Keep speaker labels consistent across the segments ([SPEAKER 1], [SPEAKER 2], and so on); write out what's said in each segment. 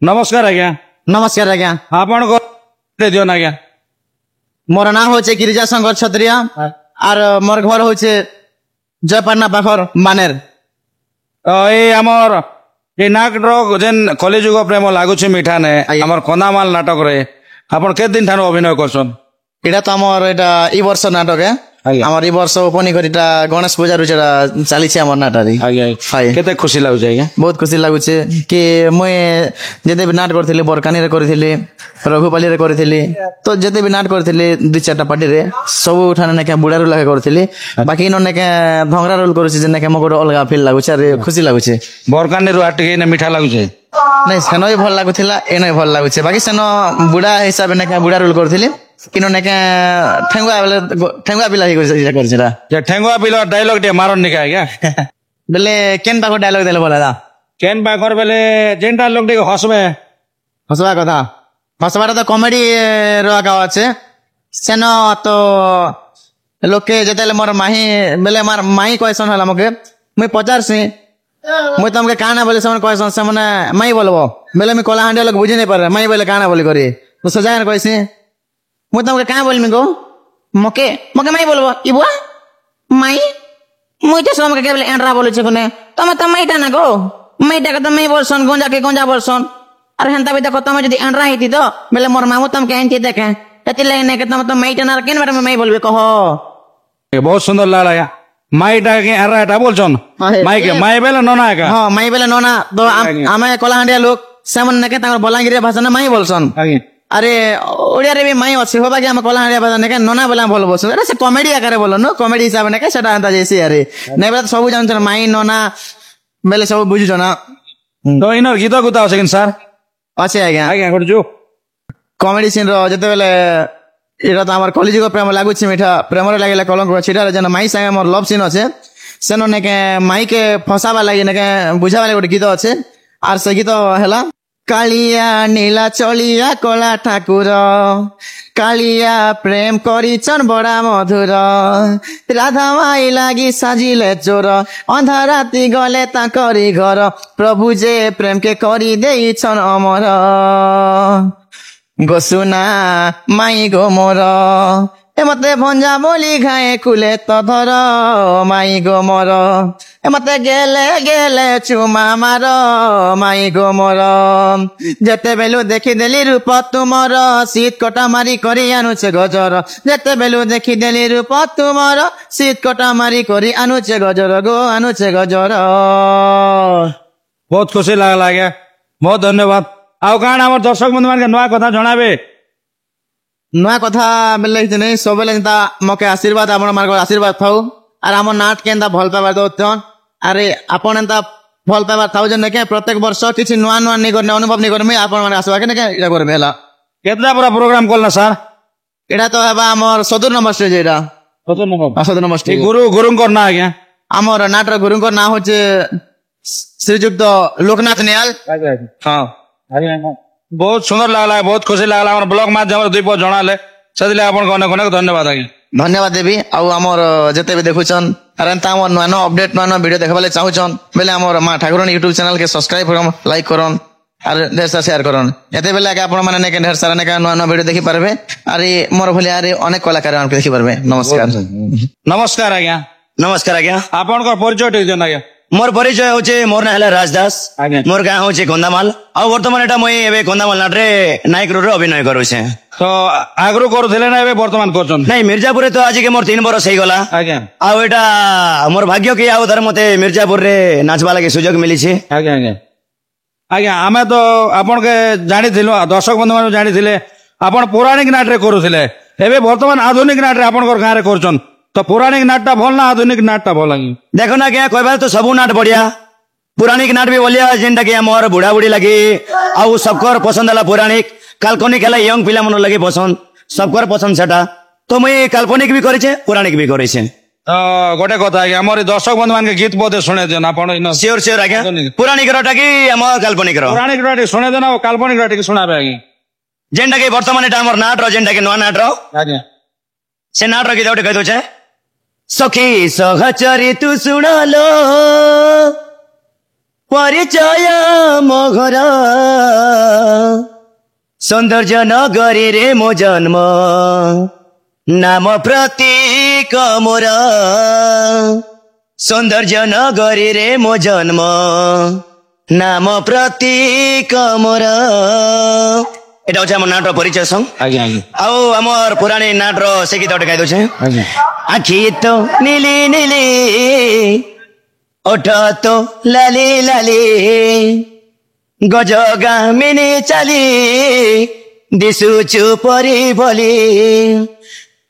[SPEAKER 1] नमस्कार आज्ञा।
[SPEAKER 2] नमस्कार आज्ञा।
[SPEAKER 1] आपण को दियो ना आज्ञा।
[SPEAKER 2] मोर ना होचे गिरिजा शंकर छत्रिया और मोर घर होचे जयपाटना पाखर मानेर।
[SPEAKER 1] ए हमर ए नाटक जेन कलिजुग प्रेम लागुछि मिठा ने हमर कंधामाल नाटक रे आपण के दिन ठानो अभिनय करछन?
[SPEAKER 2] एटा तो हमर एटा ई वर्ष नाटक है। हमर ई वर्ष ओपनिंग करिटा गणेश पूजा रु जेटा चाली छै हमर नाटक रे।
[SPEAKER 1] आज्ञा केते खुशी लागु छै आज्ञा?
[SPEAKER 2] बहुत खुशी लागु छै कि मुई जते भी नाटक करथिले बरकानी रे करथिले रघुपाली रे करथिले तो जते भी नाटक करथिले दु चारटा पार्टी रे सब उठाने ने के बुढ़ा रोल लगे करथिले बाकी न ने के धंगरा रोल करू छै जे ने के मको अलगा फील लागु छै अरे खुशी लागु छै।
[SPEAKER 1] बरकानी रु आटके ने मिठा लागु छै?
[SPEAKER 2] नहीं सेनो भी भल लागुथिला एनो भल लागु छै बाकी सेनो बुढ़ा हिसाब ने के बुढ़ा रोल करथिले किनो ने के ठेंगुआ बिला ही कर छिला
[SPEAKER 1] जे ठेंगुआ बिला डायलॉग दे मारन निका आज्ञा।
[SPEAKER 2] बेले केन पाको डायलॉग देले बोला दा
[SPEAKER 1] केन बाकर बेले जेन डायलॉग दे हसबे
[SPEAKER 2] हसबा कथा हसबार तो कॉमेडी रो का আছে सेनो तो लोके जतेले मोर माही बेले मार माही क्वेश्चन होला मके मैं 50 से मैं तुमके काना बोले समन क्वेश्चन से मने माई बोलबो बेले मैं कोला हांडे लोग बुझी नहीं पारे माई बोले काना बोली करी तो सजान कैसे मैं तुमके का बोलमी गो मके मके माई बोलबो इबुआ माई मुई तो समके के बोले एंड्रा बोले छै कोने तमे त माईटा ना गो माईटा के त माई बोलसन गोंजा के गोंजा बोलसन अरे हेंता भी देखो तमे जदी एंड्रा हिती तो बेले मोर मामू तमके एंती देखे तति लेने के तमे त माईटा ना केन बारे में माई बोलबे कहो।
[SPEAKER 1] ए बहुत सुंदर लागला माईटा के एंड्राटा बोलछन माई के माई बेले नोना का
[SPEAKER 2] हां माई बेले नोना तो आमे कोलाहांडिया लोग सेमन ने के तांगर बलांगिरी भाषा ना माई बोलसन अरे ओडिया रे भी माई अछि होबा कि हम कोलाहांडिया भाषा ने के नोना बोला बोलबो अरे से कॉमेडी आकारे बोलो नो कॉमेडी हिसाब ने के सेटा अंता जैसी अरे नै बेले सब जानछन माई नोना बेले सब बुझु जना
[SPEAKER 1] तो इनर गीत गुता सेकिन सर
[SPEAKER 2] अछि आज्ञा
[SPEAKER 1] आज्ञा करजो
[SPEAKER 2] कॉमेडी सीन रो जते बेले एटा तो हमर कॉलेज को प्रेम लागु छी मिठा प्रेम रे लागले कलंक छिटा रे जन माई संगे हमर लव सीन अछि सेनो ने के माई के फसाबा लागि ने के बुझाबा लागि गीत अछि आर से गीत हला कालिया नीला चलिया कला ठाकुर कालिया प्रेम करिछन बड़ा मधुर राधा माई लागि साजिले चोर अंधा राति गले ताकरी घर प्रभु जे प्रेम के करी देइछन अमर गोसुना माई गो मोर ए मते भंजा बोली खाए कुले तो धर माई गो मोर ए मते गेले गेले चुमा मार माई गो मोर जते बेलु देखि देली रूप तुमर शीत कटा मारी करी आनुचे गजर जते बेलु देखि देली रूप तुमर शीत कटा मारी करी आनुचे गजर गो आनुचे गजर।
[SPEAKER 1] बहुत खुशी लागला आज्ञा बहुत धन्यवाद। आउ काण हमर दर्शक बंधु मान के नया कथा जणाबे
[SPEAKER 2] नया कथा बेले नहीं सब बेले ता मके आशीर्वाद आपण मार आशीर्वाद थाउ आर हमर नाट केनता भल पाबा दोतन अरे आपण एंता भल पाबा थाउ जने के प्रत्येक वर्ष किछि नया नया नि करने अनुभव नि करमे आपण माने आसबा के या करमे हला
[SPEAKER 1] केतना बड़ा प्रोग्राम कोलना सर
[SPEAKER 2] एडा तो हेबा हमर सदर नंबर स्टेज एडा सदर नंबर स्टेज
[SPEAKER 1] गुरु करना आज्ञा हमर
[SPEAKER 2] नाटर गुरु को ना होचे श्रीयुक्त लोकनाथ नियाल।
[SPEAKER 1] हां बहुत सुंदर लागला बहुत खुशी लागला हमर ब्लॉग माध्यम दुई पो जणाले सदिले आपण को अनेक अनेक धन्यवाद आज्ञा।
[SPEAKER 2] धन्यवाद देवी आउ हमर जते भी देखुछन अरे ता हमर नया नया अपडेट नया नया वीडियो देखबाले चाहुछन बेले हमर मां ठाकुरन YouTube चैनल के सब्सक्राइब करम लाइक करन और ढेर सारा शेयर करन एते बेले के आपण माने ने के ढेर सारा ने का नया नया वीडियो देखि पारबे अरे मोर भले अरे अनेक कलाकार आन के देखि पारबे। नमस्कार
[SPEAKER 1] नमस्कार आज्ञा।
[SPEAKER 3] नमस्कार आज्ञा।
[SPEAKER 1] आपण को परिचय ठीक जन आज्ञा।
[SPEAKER 3] मोर परिचय होचे मोर ना हला राजदास मोर गाँ होचे कंधामाल आ वर्तमान एटा मई एबे कंधामाल नाट रे नायक रो अभिनय करू छे
[SPEAKER 1] तो आगरो करूथिले ना एबे वर्तमान करछन
[SPEAKER 3] नहीं मिर्जापुर तो आज के मोर 3 बरस हे गला
[SPEAKER 1] आज्ञा
[SPEAKER 3] आ एटा मोर भाग्य के आउ धर मते मिर्जापुर रे नाचबा लागे सुयोग मिली छे
[SPEAKER 1] आज्ञा आज्ञा आज्ञा हमें तो आपण के जानि थिलो दर्शक बंधु मान जानि थिले आपण पौराणिक नाट रे करूथिले एबे वर्तमान आधुनिक नाट रे आपण गाँ रे करछन तो पौराणिक नाटटा भल ना आधुनिक नाटटा भल लगी
[SPEAKER 3] देखो ना क्या कहबा तो सबु नाट बढ़िया पौराणिक नाट भी बोलिया जेंटा के हमर बुढ़ा बुढ़ी लगी आउ सबकर पसंद हला पौराणिक काल्पनिक हला यंग पिला मन लगे पसंद सबकर पसंद सेटा तो मैं काल्पनिक भी करिछे पौराणिक भी करिछे।
[SPEAKER 1] तो गोटे कथा कि हमर दर्शक बंधु मान के गीत बोधे सुने देन आपण इन
[SPEAKER 3] श्योर श्योर आज्ञा पौराणिक रटा की हमर काल्पनिक रो
[SPEAKER 1] पौराणिक रटा सुने देन काल्पनिक रटा की सुनाबे आज्ञा
[SPEAKER 3] जेंटा के वर्तमान एटा हमर नाट रो जेंटा के नवा नाट रो
[SPEAKER 1] आज्ञा
[SPEAKER 3] से नाट रो गीत ओटे कह दो छे सखी सहचरी तू सुनालो ପରିଚୟ ମୋ ଘର ସୌନ୍ଦର୍ଯ୍ୟ ନଗରୀରେ ମୋ ଜନ୍ମ ନାମ ପ୍ରତୀକ ମୋର ସୌନ୍ଦର୍ଯ୍ୟ ନଗରୀରେ ମୋ ଜନ୍ମ ନାମ ପ୍ରତୀକ ମୋର এটা হচ্ছে আমার নাটর পরিচয় সং
[SPEAKER 1] ଆଜ୍ଞା ଆଜ୍ଞା
[SPEAKER 3] ଆଉ আমার পুরাণী নাটর সে গীত গাই দছে
[SPEAKER 1] ଆଜ୍ଞା
[SPEAKER 3] আখি তো নীলি নীলি ওঠ তো লালি লালি গজগামিনী চালি দিশুচু পরি বলি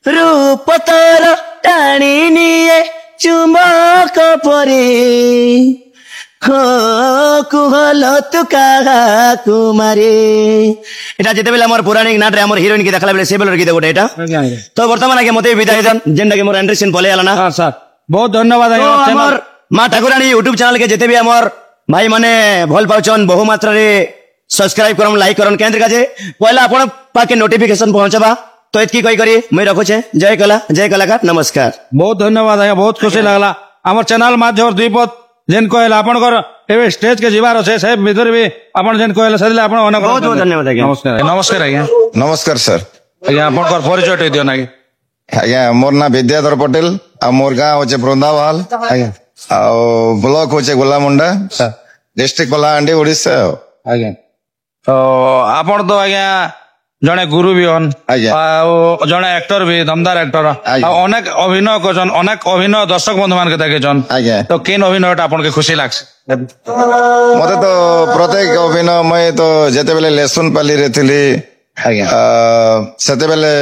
[SPEAKER 3] রূপ তোর টানি নিয়ে চুম্বক পরি কুহল তু কাহাকু মারে এটা যেতেবেলে আমার পৌরাণিক নাটরে আমার হিরোইন কি দেখালা বেলে সে বেলের গীত গোটে এটা
[SPEAKER 1] ଆଜ୍ଞା ଆଜ୍ଞା
[SPEAKER 3] তো বর্তমান আগে মতে বিদায় দেন যেটা কি মোর এন্ট্রি সিন পলে আলা না
[SPEAKER 1] ହଁ ସାର୍ ବହୁତ ଧନ୍ୟବାଦ
[SPEAKER 3] তো
[SPEAKER 1] ଆଜ୍ଞା
[SPEAKER 3] আমার মা ঠাকুরানী ইউটিউব চ্যানেল কে যেতে বি আমার ভাই মানে ভাল পাউছন বহু মাত্রারে সবসক্রাইব করন লাইক করন কেন্দ্র কাজে পয়লা আপন পাকে নোটিফিকেশন পৌঁছবা তো এতকি কই করি মই রাখুছে জয় কলা জয় কলাকার নমস্কার
[SPEAKER 1] ବହୁତ ଧନ୍ୟବାଦ ଆଜ୍ଞା ବହୁତ ଖୁସି ଲାଗିଲା ଆମର ଚ୍ୟାନେଲ ମାଧ୍ୟମରେ ଦୁଇ ପଦ ଯେନ୍ କହିଲେ ଆପଣଙ୍କର ଏବେ ଷ୍ଟେଜ କେ ଯିବାର ଅଛି ସେ ଭିତରେ ବି ଆପଣ ଯେନ୍ କହିଲେ ସେଥିରେ ଆପଣ ଅନେକ
[SPEAKER 3] ବହୁତ ବହୁତ ଧନ୍ୟବାଦ ଆଜ୍ଞା
[SPEAKER 1] ନମସ୍କାର ନମସ୍କାର ଆଜ୍ଞା
[SPEAKER 4] ନମସ୍କାର ସାର୍
[SPEAKER 1] ଆଜ୍ଞା ଆପଣଙ୍କର ପରିଚୟ ଟିକେ ଦିଅନ ଆଜ୍ଞା
[SPEAKER 4] ଆଜ୍ଞା ମୋର ନାଁ ବିଦ୍ୟାଧର ପଟେଲ ଆଉ ମୋର ଗାଁ ହଉଛି ବୃନ୍ଦାବାଲ
[SPEAKER 1] ଆଜ୍ଞା
[SPEAKER 4] ଆଉ ବ୍ଲକ ହଉଛି ଗୋଲାମୁଣ୍ଡା ଡିଷ୍ଟ୍ରିକ୍ଟ କଳାହାଣ୍ଡି ଓଡ଼ିଶା ଆଉ
[SPEAKER 1] ଆଜ୍ଞା ତ ଆପଣ ତ ଆଜ୍ଞା ଜଣେ ଗୁରୁ ବି ହନ୍
[SPEAKER 4] ଆଜ୍ଞା।
[SPEAKER 1] ଆଉ ଜଣେ ଆକ୍ଟର ବି ଦମଦାର ଆକ୍ଟର
[SPEAKER 4] ଆଜ୍ଞା।
[SPEAKER 1] ଆଉ ଅନେକ ଅଭିନୟ କରଛନ୍ ଅନେକ ଅଭିନୟ ଦର୍ଶକ ବନ୍ଧୁ ମାନକେ ଦେଖିଛନ୍
[SPEAKER 4] ଆଜ୍ଞା।
[SPEAKER 1] ତ କେନ୍ ଅଭିନୟଟା ଆପଣକେ ଖୁସି ଲାଗছে
[SPEAKER 4] ମତେ ତ ପ୍ରତ୍ୟେକ ଅଭିନୟ ମୁଇଁ ତ ଯେତେବେଳେ ଲେସୁନ ପାଲିରେ ଥିଲି
[SPEAKER 1] ଆଜ୍ଞା
[SPEAKER 4] ସେତେବେଳେ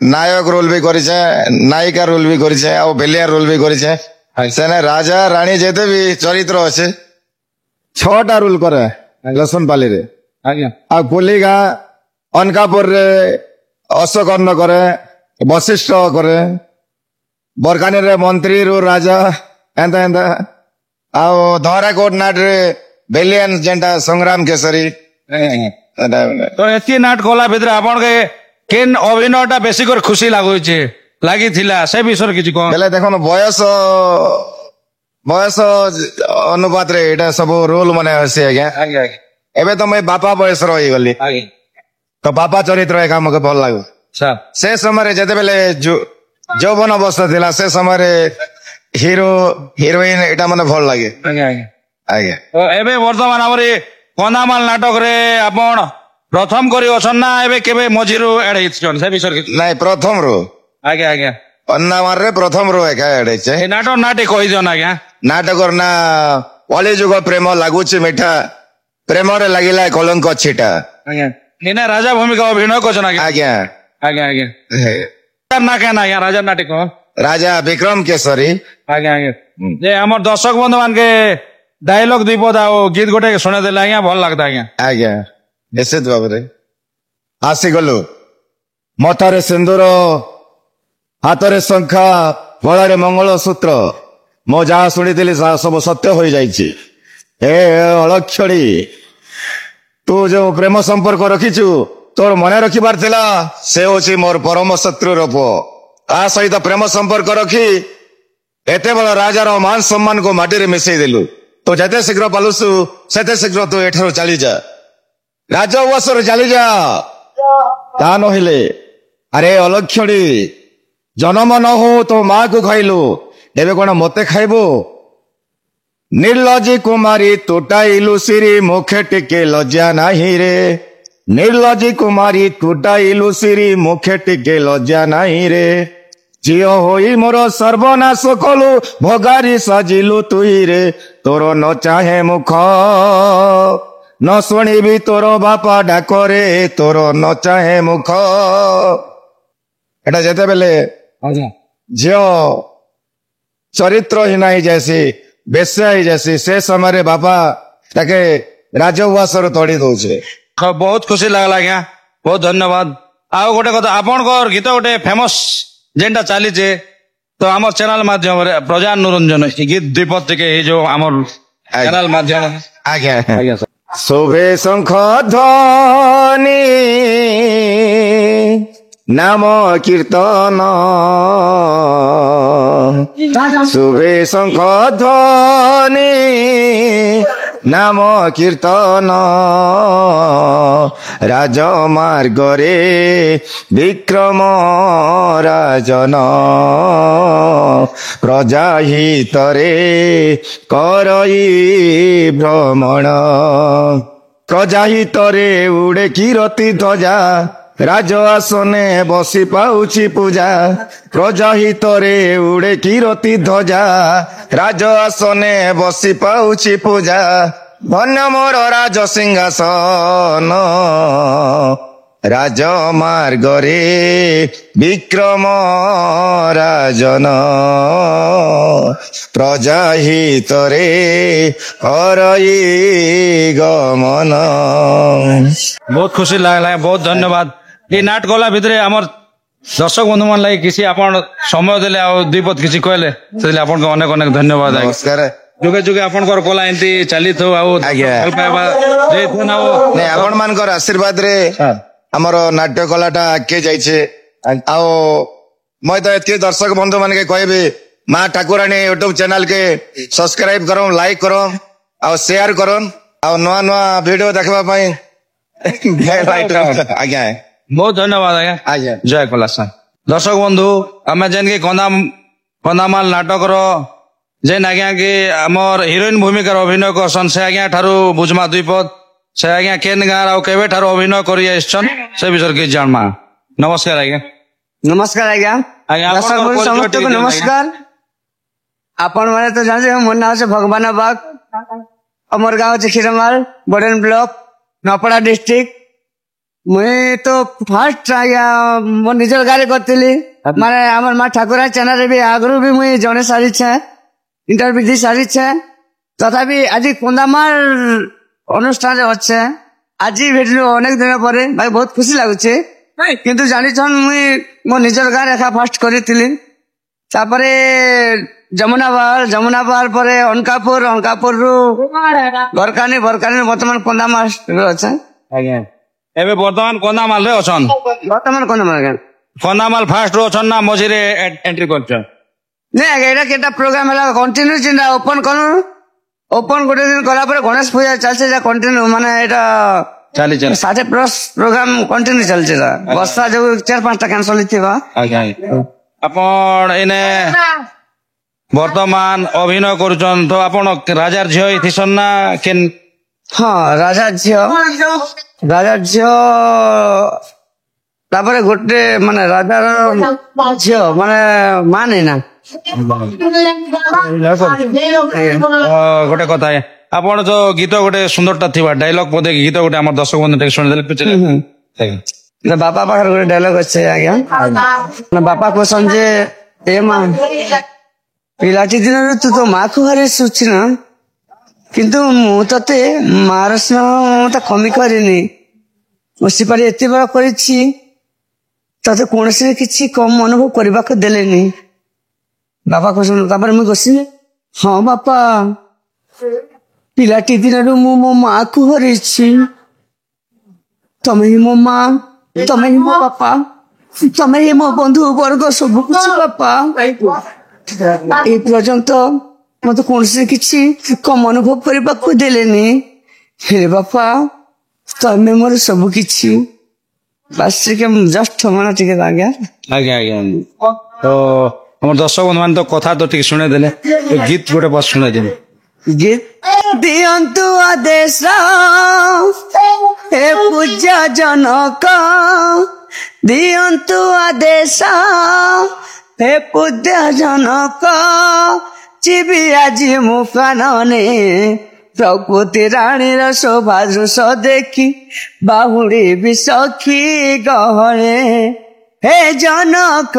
[SPEAKER 4] ନାୟକ ରୋଲ ବି କରିଛେ ନାୟିକା ରୋଲ ବି କରିଛେ ଆଉ ଭିଲିଆନ ରୋଲ ବି କରିଛେ ସେନେ ରାଜା ରାଣୀ ଯେତେ ବି ଚରିତ୍ର ଅଛି 6ଟା ରୋଲ કરે ଲେସୁନ ପାଲିରେ
[SPEAKER 1] ଆଜ୍ଞା
[SPEAKER 4] ଆଉ କୁଲିଗା ଅନକାପୁରରେ ଅଶ୍ୱକର୍ଣ୍ଣ କରେ ବଶିଷ୍ଠ କରେ ବରକାନୀରେ ମନ୍ତ୍ରୀରୁ ରାଜା ଏନ୍ତା ଏନ୍ତା ଆଉ ଧରାକୋଟ ନାଟରେ ଭିଲିଆନ ଯେନ୍ଟା ସଂଗ୍ରାମ କେଶରୀ
[SPEAKER 1] ତ ଏତିକି ନାଟ କଲା ଭିତରେ ଆପଣକେ କେନ୍ ଅଭିନୟଟା ବେଶୀ କରି ଖୁସି ଲାଗୁଛି ଲାଗିଥିଲା ସେ ବିଷୟରେ କିଛି କହ
[SPEAKER 4] ବେଲେ ଦେଖୁନ ବୟସ ଅନୁପାତରେ ଏଇଟା ସବୁ ରୋଲ ମାନେ ଅଛି ଆଜ୍ଞା
[SPEAKER 1] ଆଜ୍ଞା ଆଜ୍ଞା
[SPEAKER 4] ଏବେ ତ ମୁଇଁ ବାପା ବୟସର ହେଇଗଲି
[SPEAKER 1] ଆଜ୍ଞା
[SPEAKER 4] ତ ବାପା ଚରିତ୍ର ଏକା ମତେ ଭଲ ଲାଗୁ
[SPEAKER 1] ସାର୍
[SPEAKER 4] ସେ ସମୟରେ ଯେତେବେଳେ ଯୌବନ ଅବସ୍ଥା ଥିଲା ସେ ସମୟରେ ହିରୋ ହିରୋଇନ ଏଇଟା ମାନେ ଭଲ ଲାଗେ
[SPEAKER 1] ଆଜ୍ଞା ଆଜ୍ଞା
[SPEAKER 4] ଆଜ୍ଞା
[SPEAKER 1] ତ ଏବେ ବର୍ତ୍ତମାନ ଆମର ଏ କନ୍ଧମାଳ ନାଟକରେ ଆପଣ ପ୍ରଥମ କରି ଅଛନ୍ ନା ଏବେ କେବେ ମଝିରୁ ଆଡ ହେଇଛନ୍ ସେ ବିଷୟରେ କିଛି
[SPEAKER 4] ନାଇଁ ପ୍ରଥମରୁ
[SPEAKER 1] ଆଜ୍ଞା ଆଜ୍ଞା
[SPEAKER 4] ଅନ୍ନାମାରରେ ପ୍ରଥମରୁ ଏକା ଏଡେଇଛେ
[SPEAKER 1] ଏ ନାଟକ ନା ଟିକେ କହିଦିଅନ୍ ଆଜ୍ଞା
[SPEAKER 4] ନାଟକର ନା ଅଳି ଯୁଗ ପ୍ରେମ ଲାଗୁଛି ମିଠା ପ୍ରେମରେ ଲାଗିଲା କଲଙ୍କ ଛିଟା
[SPEAKER 1] ଆଜ୍ଞା ଏଇନା ରାଜା ଭୂମିକା ଅଭିନୟ କରୁଛନ୍ ଆଜ୍ଞା
[SPEAKER 4] ଆଜ୍ଞା
[SPEAKER 1] ଆଜ୍ଞା ଆଜ୍ଞା ତାର ନା କେନ୍ ଆଜ୍ଞା ରାଜା ନା ଟିକେ କହ
[SPEAKER 4] ରାଜା ବିକ୍ରମ କେଶରୀ
[SPEAKER 1] ଆଜ୍ଞା ଆଜ୍ଞା ଯେ ଆମର ଦର୍ଶକ ବନ୍ଧୁ ମାନକେ ଡାଇଲଗ ଦୁଇ ପଦ ଆଉ ଗୀତ ଗୋଟେ ଶୁଣେଇ ଦେଲେ ଆଜ୍ଞା ଭଲ ଲାଗତା ଆଜ୍ଞା
[SPEAKER 4] ଆଜ୍ଞା ନିଶ୍ଚିତ ଭାବରେ ଆସିଗଲୁ ମଥାରେ ସିନ୍ଦୁର ହାତରେ ଶଙ୍ଖା ଗଳାରେ ମଙ୍ଗଳସୂତ୍ର ମୁଁ ଯାହା ଶୁଣିଥିଲି ସବୁ ସତ୍ୟ ହୋଇଯାଇଛି ଏ ଅଳକ୍ଷଣୀ ତୁ ଯୋଉ ପ୍ରେମ ସମ୍ପର୍କ ରଖିଛୁ ତୋର ମନେ ରଖିବାର ଥିଲା ସେ ହଉଛି ମୋର ପରମ ଶତ୍ରୁର ପୁଅ ତା ସହିତ ପ୍ରେମ ସମ୍ପର୍କ ରଖି ଏତେ ବଡ଼ ରାଜାର ମାନ ସମ୍ମାନକୁ ମାଟିରେ ମିଶେଇ ଦେଲୁ ତୁ ଯେତେ ଶୀଘ୍ର ପାଲୁଛୁ ସେତେ ଶୀଘ୍ର ତୁ ଏଠାରୁ ଚାଲିଯା ରାଜ ଉଆସରୁ ଚାଲିଯା ତା ନହେଲେ ଆରେ ଅଲକ୍ଷଣୀ ଜନମ ନ ହଉ ତୋ ମାକୁ ଖାଇଲୁ ଏବେ କଣ ମତେ ଖାଇବୁ ନିର୍ଲଜୀ କୁମାରୀ ତୁଟାଇଲୁ ସିରି ମୁଖେ ଟିକେ ଲଜ୍ଜା ନାହିଁ ରେ ନିର୍ଲଜୀ କୁମାରୀ ତୁଟାଇଲୁ ସିରି ମୁଖେ ଟିକେ ଲଜ୍ଜା ନାହିଁ ରେ ଝିଅ ହୋଇ ମୋର ସର୍ବନାଶ କଲୁ ଭଗାରି ସାଜିଲୁ ତୁଇରେ ତୋର ନ ଚାହେଁ ମୁଖ ନ ଶୁଣିବି ତୋର ବାପା ଡାକରେ ତୋର ନ ଚାହେଁ ମୁଖ ଏଟା ଯେତେବେଳେ
[SPEAKER 1] ଆଜ୍ଞା
[SPEAKER 4] ଝିଅ ଚରିତ୍ରହୀନ ହେଇଯାସି ବେଶ୍ୟା ହେଇଯାସି ସେ ସମୟରେ ବାପା ତାକେ ରାଜଉଆସରୁ ତଡ଼ି ଦଉଛେ
[SPEAKER 1] ବହୁତ ଖୁସି ଲାଗଲା ଆଜ୍ଞା ବହୁତ ଧନ୍ୟବାଦ ଆଉ ଗୋଟେ କଥା ଆପଣଙ୍କର ଗୀତ ଗୋଟେ ଫେମସ ଯେନ୍ଟା ଚାଲିଛେ ତ ଆମର ଚ୍ୟାନେଲ ମାଧ୍ୟମରେ ପ୍ରଜାନ ରଞ୍ଜନ ଏ ଗୀତ ଦୁଇ ପଦ ଟିକେ ଏଇ ଯୋଉ ଆମର ଚ୍ୟାନେଲ ମାଧ୍ୟମରେ
[SPEAKER 4] ଆଜ୍ଞା
[SPEAKER 1] ଆଜ୍ଞା ସାର୍
[SPEAKER 4] ଶୁଭେ ଶଙ୍ଖ ଧ୍ୱନି ନାମ କୀର୍ତ୍ତନ ଶୁଭେ ଶଙ୍ଖ ଧ୍ୱନି ନାମ କୀର୍ତ୍ତନ ରାଜମାର୍ଗରେ ବିକ୍ରମ ରାଜନ ପ୍ରଜା ହିତରେ କରଇ ଭ୍ରମଣ ପ୍ରଜା ହିତରେ ଉଡ଼େ କିରତି ଧ୍ୱଜା ରାଜ ଆସନେ ବସି ପାଉଛି ପୂଜା ପ୍ରଜା ହିତରେ ଉଡ଼େ କିରତି ଧ୍ୱଜା ରାଜ ଆସନେ ବସି ପାଉଛି ପୂଜା ଧନ୍ୟ ମୋର ରାଜ ସିଂହାସନ ରାଜମାର୍ଗରେ ବିକ୍ରମ ରାଜନ ପ୍ରଜା ହିତରେ କରଇ ଗମନ।
[SPEAKER 1] ବହୁତ ଖୁସି ଲାଗିଲା, ବହୁତ ଧନ୍ୟବାଦ। এই নাট গলা ভিতরে আমার দর্শক বন্ধু মান লাগে কিছু আপনার সময় দেলে আর দুই পদ কিছু কইলে সেদিন আপনাকে অনেক অনেক ধন্যবাদ।
[SPEAKER 4] ନମସ୍କାର।
[SPEAKER 1] যুগে যুগে আপনার কলা এমতি চালিথাও ଆଉ
[SPEAKER 4] ଆଜ୍ଞା।
[SPEAKER 1] ଭଲ ପାଇବା ଦେଇଥାଉ ଆଉ
[SPEAKER 4] ନାଇଁ ଆପଣ ମାନଙ୍କର ଆଶୀର୍ବାଦରେ ଆମର ନାଟ୍ୟ କଳାଟା ଆଗକେ ଯାଇଛି। ଆଉ ମୁଁ ତ ଏତିକି ଦର୍ଶକ ବନ୍ଧୁ ମାନକେ କହିବି ମା ଠାକୁରାଣୀ ୟୁଟ୍ୟୁବ ଚ୍ୟାନେଲ କେ ସବସ୍କ୍ରାଇବ କର, ଲାଇକ କର ଆଉ ସେୟାର କର ଆଉ ନୂଆ ନୂଆ ଭିଡିଓ ଦେଖିବା ପାଇଁ ଆଜ୍ଞା
[SPEAKER 1] ବହୁତ ଧନ୍ୟବାଦ ଆଜ୍ଞା।
[SPEAKER 4] ଆଜ୍ଞା।
[SPEAKER 1] ଜୟ କଲାସ। ଦର୍ଶକ ବନ୍ଧୁ ଆମେ ଯେନକି କନ୍ଧମାଳ ନାଟକର ଯେନ୍ ଆଜ୍ଞା କି ଆମର ହିରୋଇନ ଭୂମିକାର ଅଭିନୟ କରସନ୍ ସେ ଆଜ୍ଞା ଠାରୁ ବୁଝମା ଦୁଇ ପଦ ସେ ଆଜ୍ଞା କେନ୍ ଗାଁ ଆଉ କେବେ ଠାରୁ ଅଭିନୟ କରି ଆସିଛନ୍ ସେ ବିଷୟରେ କିଛି ଜାଣମା। ନମସ୍କାର ଆଜ୍ଞା।
[SPEAKER 5] ନମସ୍କାର ଆଜ୍ଞା।
[SPEAKER 1] ଆଜ୍ଞା,
[SPEAKER 5] ଦର୍ଶକ
[SPEAKER 1] ଆପଣଙ୍କର
[SPEAKER 5] ବନ୍ଧୁ
[SPEAKER 1] ପରିଚୟ
[SPEAKER 5] ସମସ୍ତଙ୍କୁ
[SPEAKER 1] ଟିକେ ଦିଅନ୍ତୁ
[SPEAKER 5] ନମସ୍କାର। ଆପଣ ମାନେ ତ ଜାଣିବେ ମୋ ନାଁ ଅଛି ଭଗବାନ ବାଗ, ଆମର ଗାଁ ଅଛି କ୍ଷୀରମାଳ, ବଡେନ ବ୍ଲକ, ନପଡା ଡିଷ୍ଟ୍ରିକ୍ଟ। ମୁଇଁ ତ ଫାଷ୍ଟ ଆଜ୍ଞା ମୋ ନିଜର ଗାଁରେ କରିଥିଲି, ମାନେ ଆମର ମା ଠାକୁରା ଚ୍ୟାନେଲରେ ବି ଆଗରୁ ବି ମୁଇଁ ଜଣେ ସାରିଛେ, ଇଣ୍ଟରଭ୍ୟୁ ଦେଇ ସାରିଛେ। ତଥାପି ଆଜି କନ୍ଧମାଳ ଅନୁଷ୍ଠାନରେ ଅଛେ, ଆଜି ଭେଟିଲୁ ଅନେକ ଦିନ ପରେ, ଭାଇ ବହୁତ ଖୁସି ଲାଗୁଛି। କିନ୍ତୁ ଜାଣିଛନ୍ ମୁଇଁ ମୋ ନିଜର ଗାଁରେ ଏକା ଫାଷ୍ଟ କରିଥିଲି, ତାପରେ ଯମୁନା ବାହାର ପରେ ଅନକାପୁରରୁ ବରକାନି ବର୍ତ୍ତମାନ କନ୍ଧମାଳରେ ଅଛେ।
[SPEAKER 1] ଆଜ୍ଞା ଏବେ ବର୍ତ୍ତମାନ କନ୍ଧମାଳରେ ଅଛନ୍।
[SPEAKER 5] ବର୍ତ୍ତମାନ କନ୍ଧମାଳ ଆଜ୍ଞା।
[SPEAKER 1] କନ୍ଧମାଳ ଫାଷ୍ଟ ରୁ ଅଛନ୍ ନା ମଝିରେ ଏଣ୍ଟ୍ରି କରିଛନ୍?
[SPEAKER 5] ନାଇଁ ଆଜ୍ଞା ଏଇଟା କେଟା ପ୍ରୋଗ୍ରାମ ହେଲା କଣ୍ଟିନ୍ୟୁ ଚିନ୍ତା ଓପନ କଲୁ, ଓପନ ଗୋଟେ ଦିନ କଲା ପରେ ଗଣେଶ ପୂଜା ଚାଲିছে ଏଇଟା କଣ୍ଟିନ୍ୟୁ, ମାନେ ଏଇଟା
[SPEAKER 1] ଚାଲିଛି
[SPEAKER 5] 60+ ପ୍ରୋଗ୍ରାମ କଣ୍ଟିନ୍ୟୁ ଚାଲିଛି। ବର୍ଷା ଯୋଉ 4-5ଟା କ୍ୟାନସଲ ହେଇଥିବା।
[SPEAKER 1] ଆଜ୍ଞା। ଆପଣ ଏନେ ବର୍ତ୍ତମାନ ଅଭିନୟ କରୁଛନ୍ ତ ଆପଣ ରାଜାର ଝିଅ ହେଇଥିସନ୍ ନା କେନ୍?
[SPEAKER 5] ହଁ ରାଜା ଝିଅ ତାପରେ ଗୋଟେ ମାନେ ରାଜାର ଝିଅ ମାନେ ମାନେ ନା
[SPEAKER 1] ଗୋଟେ କଥା ଆପଣ ଯୋଉ ଗୀତ ଗୋଟେ ସୁନ୍ଦରଟା ଥିବା ଡାଇଲଗ ବୋଧେ ଗୀତ ଗୋଟେ ଆମର ଦର୍ଶକ ବନ୍ଧୁ ଟିକେ ଶୁଣିଦେଲେ
[SPEAKER 5] ବାପା ପାଖରେ ଗୋଟେ ଡାଇଲଗ ଅଛି ଆଜ୍ଞା। ବାପା କହୁଛନ୍ ଯେ ଏ ମା ପିଲାଟି ଦିନରୁ ତୁ ତ ମା କୁ ହରେଇସୁଛି ନା, କିନ୍ତୁ ମୁଁ ତତେ ମାର ସ୍ନେହ ମମତା କମି କରିନି, ବସିପାରି ଏତେ ବଡ କରିଛି ତତେ କୌଣସି କିଛି କମ ଅନୁଭବ କରିବାକୁ ଦେଲେନି। ବାପା କହୁଛନ୍ତି, ତାପରେ ମୁଁ କହୁଛି ହଁ ବାପା ପିଲାଟି ଦିନରୁ ମୁଁ ମୋ ମା କୁ ହରେଇଛି, ତମେ ହିଁ ମୋ ମା, ତମେ ହିଁ ମୋ ବାପା, ତମେ ହିଁ ମୋ ବନ୍ଧୁ ବର୍ଗ ସବୁ କିଛି ବାପା। এই পর্যন্ত মতো কৌশি কিছু কম অনুভব କରିବାକୁ ଦେଲେନି, ହେଲେ ବାପା ତମେ ମୋର ସବୁ କିଛି। ବାସ୍ ଟିକେ ଜଷ୍ଟ ମାନେ ଟିକେ ଆଜ୍ଞା
[SPEAKER 1] ଆଜ୍ଞା। ତ ଆମର ଦର୍ଶକ ବନ୍ଧୁ ମାନେ ତ କଥା ତ ଟିକେ ଶୁଣେଇଦେଲେ, ଗୀତ ଗୋଟେ ବସ ଶୁଣେଇଦେଲେ।
[SPEAKER 5] ଗୀତ ଦିଅନ୍ତୁ ଆଦେଶ ହେ ପୂଜ୍ୟ ଜନକ, ଦିଅନ୍ତୁ ଆଦେଶ ହେ ପୂଜ୍ୟ ଜନକ, ଯିବି ଆଜି ମୁଁ କାନନେ ପ୍ରକୃତି ରାଣୀର ଶୋଭା ଦୃଶ ଦେଖି ବାହୁଡ଼ିବି ସଖୀ ଗହଳେ, ହେ ଜନକ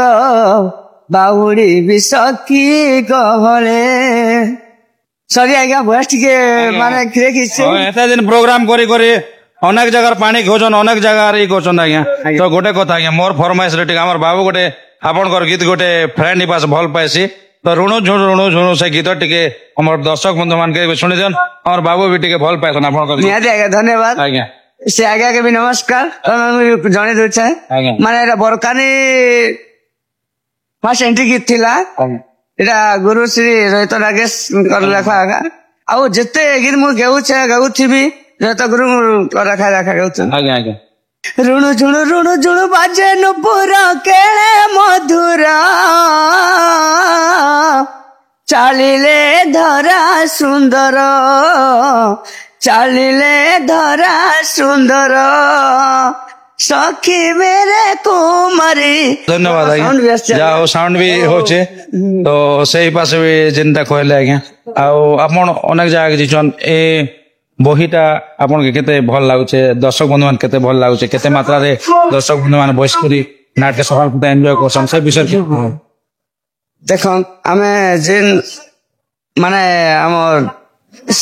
[SPEAKER 5] ବାହୁଡ଼ିବି ସଖୀ ଗହଳେ। ସରି ଆଜ୍ଞା ଭଏସ ଟିକେ ମାନେ ଖିରେକିଛି।
[SPEAKER 1] ଏତେ ଦିନ ପ୍ରୋଗ୍ରାମ କରି କରି ଅନେକ ଜାଗାର ପାଣି ଖୋଜନ୍, ଅନେକ ଜାଗାରେ ଇ କରୁଛନ୍ ଆଜ୍ଞା। ତ ଗୋଟେ କଥା ଆଜ୍ଞା ମୋର ଫରମାଇଶ ଟିକେ ଆମର ବାବୁ ଗୋଟେ ଆପଣଙ୍କର ଗୀତ ଗୋଟେ ଫ୍ରେଣ୍ଡ ପାସ ଭଲ ପାଇସି, ତ ଋଣୁ ଝୁଣୁ ସେ ଗୀତ ଟିକେ ଆମର ଦର୍ଶକ ବନ୍ଧୁ ମାନକେ ଶୁଣି ଦିଅନ୍, ଆମର ବାବୁ ବି ଟିକେ ଭଲ ପାଇସନ୍ ଆପଣଙ୍କର।
[SPEAKER 5] ନିହାତି ଆଜ୍ଞା ଧନ୍ୟବାଦ।
[SPEAKER 1] ଆଜ୍ଞା
[SPEAKER 5] ସେ ଆଜ୍ଞା ବି ନମସ୍କାର ମୁଁ ଜଣେଇ ଦଉଛେ
[SPEAKER 1] ଆଜ୍ଞା।
[SPEAKER 5] ମାନେ ଏଇଟା ବରକାନି ଫାର୍ଷ୍ଟ ଏଣ୍ଟ୍ରି ଗୀତ ଥିଲା ଏଇଟା ଗୁରୁ ଶ୍ରୀ ରୋହିତ ନାଗେଶଙ୍କର ଲେଖା ଆଜ୍ଞା ଆଉ ଯେତେ ଗୀତ ମୁଁ ଗାଉଥିବି ରୋହିତ ଗୁରୁଙ୍କର ଲେଖା ଗାଉଛୁ
[SPEAKER 1] ଆଜ୍ଞା ଆଜ୍ଞା
[SPEAKER 5] ରୁଣୁ ଝୁଣୁ ବାଜେ ନୁପୁର କେଳେ ମଧୁର ଚାଲିଲେ ଧରା ସୁନ୍ଦର ଚାଲିଲେ ଧରା ସୁନ୍ଦର ସଖୀ मेरे କୁମାରୀ
[SPEAKER 1] ଧନ୍ୟବାଦ
[SPEAKER 5] Sound ବି
[SPEAKER 1] ଆଜ୍ଞା
[SPEAKER 5] ଆସିଛି
[SPEAKER 1] ଯାହା ହଉ ସାଉଣ୍ଡ ବି ହଉଛି ତ ସେଇ ପାଶେ ବି ଯେନ୍ତା କହିଲେ ଆଜ୍ଞା ଆଉ ଆପଣ ଅନେକ ଜାଗା ଯାଇଛନ୍ ଏ ବହିଟା ଆପଣଙ୍କୁ କେତେ ଭଲ ଲାଗୁଛେ ଦର୍ଶକ ବନ୍ଧୁ ମାନେ କେତେ ଭଲ ଲାଗୁଛେ କେତେ ମାତ୍ରାରେ ଦର୍ଶକ ବନ୍ଧୁ ମାନେ ବସିକରି ନାଟକ ସକାଳ ଏନ୍ଜୟ କରସନ୍ ସେ ବିଷୟରେ
[SPEAKER 5] ଦେଖନ୍ ଆମେ ଯେନ୍ ମାନେ ଆମର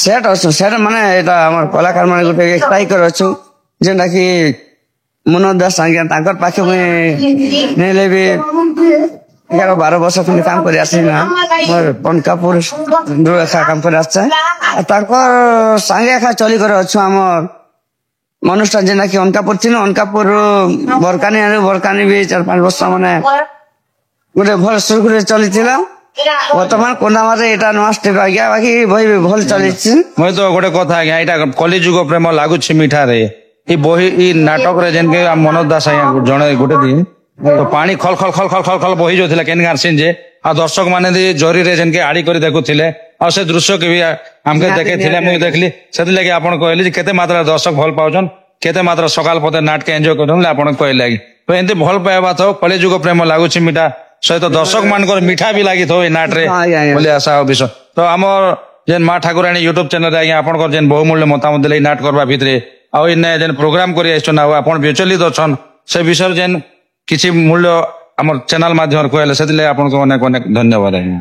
[SPEAKER 5] ସେଟ୍ ଅଛୁ ସେଟ୍ ମାନେ ଏଇଟା ଆମର କଳାକାର ମାନେ ଗୋଟେ ଷ୍ଟ୍ରାଇକର ଅଛୁ ଯେନ୍ଟା କି ମନୋଜ ଦାସ ଆଜ୍ଞା ତାଙ୍କର ପାଖେ ମୁଇଁ ନେଲେ ବି 11-12 ବର୍ଷ ଖଣ୍ଡେ କାମ କରି ଆସିଛି ନା ମୋର ପନକାପୁର କାମ କରି ଆସିছে ଆଉ ତାଙ୍କର ସାଙ୍ଗେ ଏକା ଚଲିକରି ଅଛୁ ଆମର ମନୁଷ୍ଠା ଯେନ୍ଟା କି ଅନକାପୁର ଥିଲୁ ଅନକାପୁରରୁ ବରକାନି ବି 4-5 ବର୍ଷ ମାନେ ଗୋଟେ ଭଲ ସୁରୁଖୁରୁରେ ଚଲିଥିଲା ବର୍ତ୍ତମାନ କୋଣ୍ଡାମାରେ ଏଇଟା ନୂଆ ଷ୍ଟେପ ଆଜ୍ଞା ବାକି ବହି ବି ଭଲ ଚାଲିଛି
[SPEAKER 1] ମୁଇଁ ତ ଗୋଟେ କଥା ଆଜ୍ଞା ଏଇଟା କଲିଯୁଗ ପ୍ରେମ ଲାଗୁଛି ମିଠାରେ ଏ ବହି ଇ ନାଟକରେ ଯେନ୍କେ ମନୋଜ ଦାସ ଆଜ୍ଞା ଜଣେ ଗୋଟେ ଦିନ ତ ପାଣି ଖଲ ଖଲ ଖଲ ଖଲ ଖଲ ଖଲ ବହି ଯାଉଥିଲା କେନ୍ ଗାଁ ସିନ୍ ଯେ ଆଉ ଦର୍ଶକ ମାନେ ଜରିରେ ଯେନ୍କେ ଆଡି କରି ଦେଖୁଥିଲେ ଆଉ ସେ ଦୃଶ୍ୟକେ ବି ଆମକେ ଦେଖେଇଥିଲେ ମୁଁ ଦେଖିଲି ସେଥିଲାଗି ଆପଣ କହିଲେ ଯେ କେତେ ମାତ୍ରାରେ ଦର୍ଶକ ଭଲ ପାଉଛନ୍ କେତେ ମାତ୍ରା ସକାଳ ପଥେ ନାଟକ ଏନ୍ଜୟ କରୁଛନ୍ତି ଆପଣ କହିଲେ ଆଜ୍ଞା ତ ଏମିତି ଭଲ ପାଇବା ଥାଉ କଳିଯୁଗ ପ୍ରେମ ଲାଗୁଛି ମିଠା ସହିତ ଦର୍ଶକ ମାନଙ୍କର ମିଠା ବି ଲାଗିଥାଉ ଏଇ ନାଟରେ ବୋଲି ଆଶା ଆଉ ବିଷୟ ତ ଆମର ଯେନ୍ ମା ଠାକୁରାଣୀ ୟୁଟ୍ୟୁବ ଚ୍ୟାନେଲ ଆଜ୍ଞା ଆପଣଙ୍କର ଯେନ୍ ବହୁମୂଲ୍ୟ ମତାମତ ଦେଲେ ଏଇ ନାଟ କରବା ଭିତରେ ଆଉ ଇନେ ଯେନ୍ ପ୍ରୋଗ୍ରାମ କରି ଆସିଛନ୍ ଆଉ ଆପଣ ବିଚଳିତ ଅଛନ୍ ସେ ବିଷୟରେ ଯେନ୍ କିଛି ମୂଲ୍ୟ ଆମର ଚ୍ୟାନେଲ ମାଧ୍ୟମରେ କହିଲେ ସେଥିଲାଗି ଆପଣଙ୍କୁ ଅନେକ ଅନେକ ଧନ୍ୟବାଦ ଆଜ୍ଞା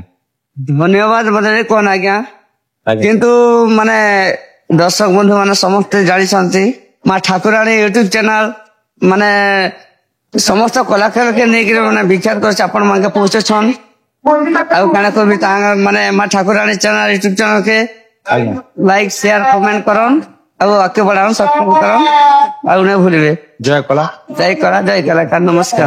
[SPEAKER 5] ଧନ୍ୟବାଦ ବଦଳରେ କଣ ଆଜ୍ଞା କିନ୍ତୁ ମାନେ ଦର୍ଶକ ବନ୍ଧୁ ମାନେ ସମସ୍ତେ ଜାଣିଛନ୍ତି ମା ଠାକୁରାଣୀ ୟୁଟ୍ୟୁବ ଚ୍ୟାନେଲ ମାନେ ସମସ୍ତ କଳାକାରକେ ନେଇକିରି ମାନେ ବିଖ୍ୟାତ କରିଛି ଆପଣ ମାନକେ ପହଞ୍ଚୁଛନ୍ ଆଉ କାଣା କହିବି ତାଙ୍କ ମାନେ ମା ଠାକୁରାଣୀ ଚ୍ୟାନେଲ ୟୁଟ୍ୟୁବ ଚ୍ୟାନେଲ କେ ଲାଇକ୍ ସେୟାର କମେଣ୍ଟ କରନ୍ ଆଉ ଆଗକେ ବଢାନ୍ ସବସ୍କ୍ରାଇବ କରନ୍ ଆଉ ନାଇଁ ଭୁଲିବେ
[SPEAKER 1] ଜୟ କଳା
[SPEAKER 5] ଜୟ କଳା ଜୟ କଳାକାର ନମସ୍କାର